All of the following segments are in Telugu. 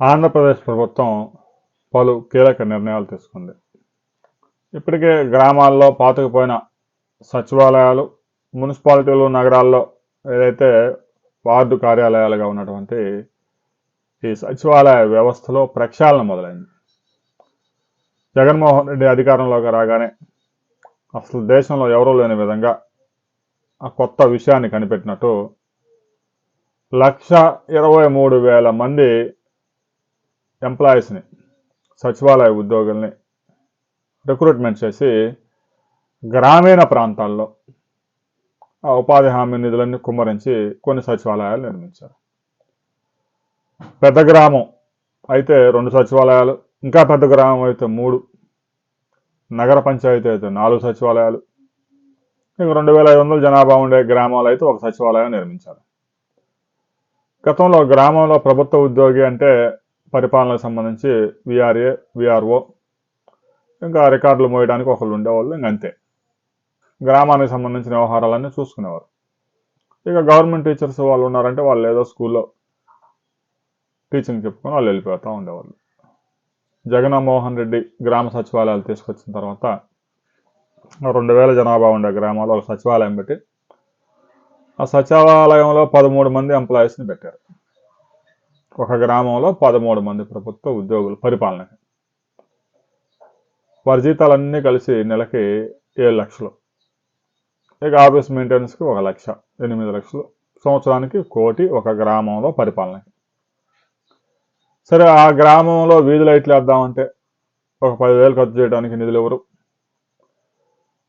ఆంధ్రప్రదేశ్ ప్రభుత్వం పలు కీలక నిర్ణయాలు తీసుకుంది. ఇప్పటికే గ్రామాల్లో పాతుకుపోయిన సచివాలయాలు, మున్సిపాలిటీలు, నగరాల్లో ఏదైతే వార్డు కార్యాలయాలుగా ఉన్నటువంటి ఈ సచివాలయ వ్యవస్థలో ప్రక్షాళన మొదలైంది. జగన్మోహన్ రెడ్డి అధికారంలోకి రాగానే అసలు దేశంలో ఎవరూ లేని విధంగా ఆ కొత్త విషయాన్ని కనిపెట్టినట్టు 1,23,000 మంది ఎంప్లాయీస్ని, సచివాలయ ఉద్యోగుల్ని రిక్రూట్మెంట్ చేసి గ్రామీణ ప్రాంతాల్లో ఆ ఉపాధి హామీ నిధులన్నీ కుమ్మరించి కొన్ని సచివాలయాలు నిర్మించారు. పెద్ద గ్రామం అయితే 2 సచివాలయాలు, ఇంకా పెద్ద గ్రామం అయితే 3, నగర పంచాయతీ అయితే 4 సచివాలయాలు, ఇంకా 2,500 జనాభా ఉండే గ్రామాలు అయితే 1 సచివాలయం నిర్మించారు. గతంలో గ్రామంలో ప్రభుత్వ ఉద్యోగి అంటే పరిపాలనకు సంబంధించి విఆర్ఏ, విఆర్ఓ, ఇంకా రికార్డులు మోయడానికి ఒకళ్ళు ఉండేవాళ్ళు, ఇంకంతే. గ్రామానికి సంబంధించిన వ్యవహారాలన్నీ చూసుకునేవారు. ఇక గవర్నమెంట్ టీచర్స్ వాళ్ళు ఉన్నారంటే వాళ్ళు ఏదో స్కూల్లో టీచింగ్ చెప్పుకొని వాళ్ళు వెళ్ళిపోతూ ఉండేవాళ్ళు. జగన్మోహన్ రెడ్డి గ్రామ సచివాలయాలు తీసుకొచ్చిన తర్వాత 2,000 జనాభా ఉండే గ్రామాల్లో ఒక సచివాలయం పెట్టి ఆ సచివాలయంలో 13 మంది ఎంప్లాయీస్ని పెట్టారు. ఒక గ్రామంలో 13 మంది ప్రభుత్వ ఉద్యోగులు పరిపాలనకి. వారి జీతాలన్నీ కలిసి నెలకి 7 లక్షలు. ఇక ఆఫీస్ మెయింటెనెన్స్కి 1 లక్ష, 8 లక్షలు. సంవత్సరానికి 1 కోటి ఒక గ్రామంలో పరిపాలనకి. సరే, ఆ గ్రామంలో వీధి లైట్లు వేద్దామంటే ఒక 10,000 ఖర్చు చేయడానికి నిధులు ఎవరు?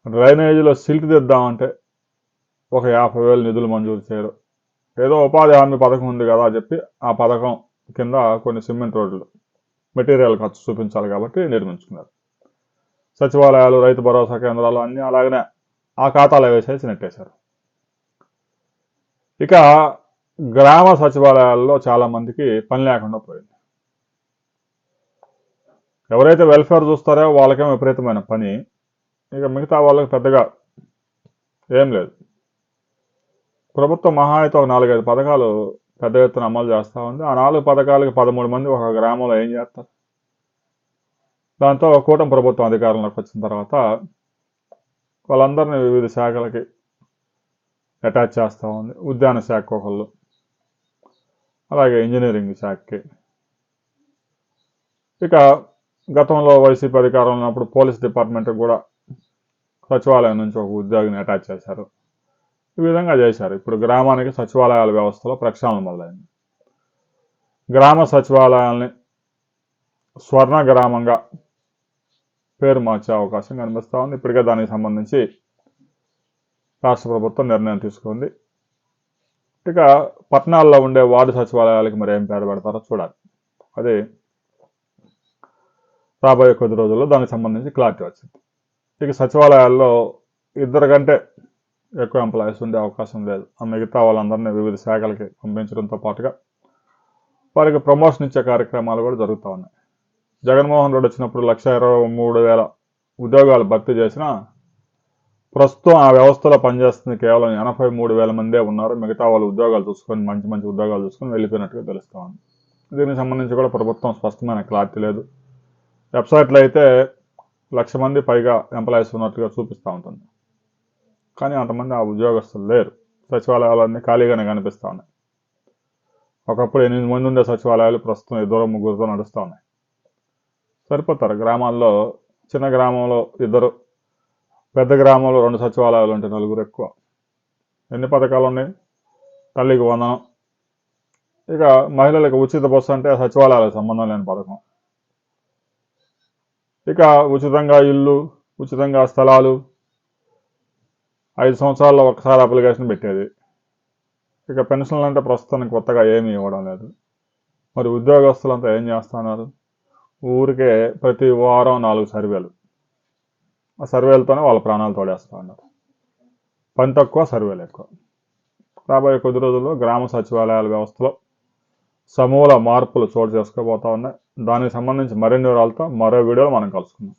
డ్రైనేజీలో సిల్ట్ తెద్దామంటే ఒక 50,000 నిధులు మంజూరు చేయరు. ఏదో ఉపాధి హామీ పథకం ఉంది కదా అని చెప్పి ఆ పథకం కింద కొన్ని సిమెంట్ రోడ్లు మెటీరియల్ ఖర్చు చూపించాలి కాబట్టి నిర్మించుకున్నారు. సచివాలయాలు, రైతు భరోసా కేంద్రాలు అన్నీ అలాగనే ఆ ఖాతాలో వేసేసి నెట్టేశారు. ఇక గ్రామ సచివాలయాల్లో చాలామందికి పని లేకుండా పోయింది. ఎవరైతే వెల్ఫేర్ చూస్తారో వాళ్ళకేమో విపరీతమైన పని, ఇక మిగతా వాళ్ళకి పెద్దగా ఏం లేదు. ప్రభుత్వం మహా అయితే ఒక 4-5 పథకాలు పెద్ద ఎత్తున అమలు చేస్తూ ఉంది. ఆ 4 పథకాలకి 13 మంది ఒక గ్రామంలో ఏం చేస్తారు? దాంతో కూటమి ప్రభుత్వం అధికారంలోకి వచ్చిన తర్వాత వాళ్ళందరినీ వివిధ శాఖలకి అటాచ్ చేస్తూ ఉంది. ఉద్యాన శాఖ ఒకళ్ళు, అలాగే ఇంజనీరింగ్ శాఖకి. ఇక గతంలో వైసీపీ అధికారంలో ఉన్నప్పుడు పోలీస్ డిపార్ట్మెంట్కి కూడా సచివాలయం నుంచి ఒక ఉద్యోగిని అటాచ్ చేశారు. ఈ విధంగా చేశారు. ఇప్పుడు గ్రామానికి సచివాలయాల వ్యవస్థలో ప్రక్షాళన మొదలైంది. గ్రామ సచివాలయాల్ని స్వర్ణ గ్రామంగా పేరు మార్చే అవకాశం కనిపిస్తూ ఉంది. ఇప్పటికే దానికి సంబంధించి రాష్ట్ర ప్రభుత్వం నిర్ణయం తీసుకుంది. ఇక పట్టణాల్లో ఉండే వార్డు సచివాలయాలకి మరి ఏం పేరు పెడతారో చూడాలి. అది రాబోయే కొద్ది రోజుల్లో దానికి సంబంధించి క్లారిటీ వచ్చింది. ఇక సచివాలయాల్లో 2 కంటే ఎక్కువ ఎంప్లాయీస్ ఉండే అవకాశం లేదు. ఆ మిగతా వాళ్ళందరినీ వివిధ శాఖలకి పంపించడంతో పాటుగా వారికి ప్రమోషన్ ఇచ్చే కార్యక్రమాలు కూడా జరుగుతూ ఉన్నాయి. జగన్మోహన్ రెడ్డి వచ్చినప్పుడు 1,23,000 ఉద్యోగాలు భర్తీ చేసినా ప్రస్తుతం ఆ వ్యవస్థలో పనిచేస్తుంది కేవలం 83,000 మందే ఉన్నారు. మిగతా వాళ్ళు ఉద్యోగాలు చూసుకొని మంచి మంచి ఉద్యోగాలు చూసుకొని వెళ్ళిపోయినట్టుగా తెలుస్తూ ఉంది. దీనికి సంబంధించి కూడా ప్రభుత్వం స్పష్టమైన క్లారిటీ లేదు. వెబ్సైట్లో అయితే 1,00,000 మంది పైగా ఎంప్లాయీస్ ఉన్నట్టుగా చూపిస్తూ ఉంటుంది. కానీ అంతమంది ఆ ఉద్యోగస్తులు లేరు. సచివాలయాలన్నీ ఖాళీగానే కనిపిస్తూ ఉన్నాయి. ఒకప్పుడు 8 మంది ఉండే సచివాలయాలు ప్రస్తుతం 2-3 నడుస్తూ ఉన్నాయి. సరిపోతారు. గ్రామాల్లో చిన్న గ్రామంలో 2, పెద్ద గ్రామంలో 2 సచివాలయాలు ఉంటే 4 ఎక్కువ. ఎన్ని పథకాలు ఉన్నాయి? తల్లికి వందనం, ఇక మహిళలకు ఉచిత బస్సు అంటే సచివాలయాలకు సంబంధం లేని పథకం. ఇక ఉచితంగా ఇల్లు, ఉచితంగా స్థలాలు 5 సంవత్సరాల్లో ఒకసారి అప్లికేషన్ పెట్టేది. ఇక పెన్షన్లు అంటే ప్రస్తుతానికి కొత్తగా ఏమీ ఇవ్వడం లేదు. మరి ఉద్యోగస్తులంతా ఏం చేస్తున్నారు? ఊరికే ప్రతి వారం 4 సర్వేలు. ఆ సర్వేలతోనే వాళ్ళ ప్రాణాలు తోడేస్తూ ఉన్నారు. పని తక్కువ, సర్వేలు ఎక్కువ. రాబోయే కొద్ది రోజుల్లో గ్రామ సచివాలయాల వ్యవస్థలో సమూల మార్పులు చోటు చేసుకోబోతా ఉన్నాయి. దానికి సంబంధించి మరిన్ని వివరాలతో మరో వీడియోలో మనం కలుసుకుందాం.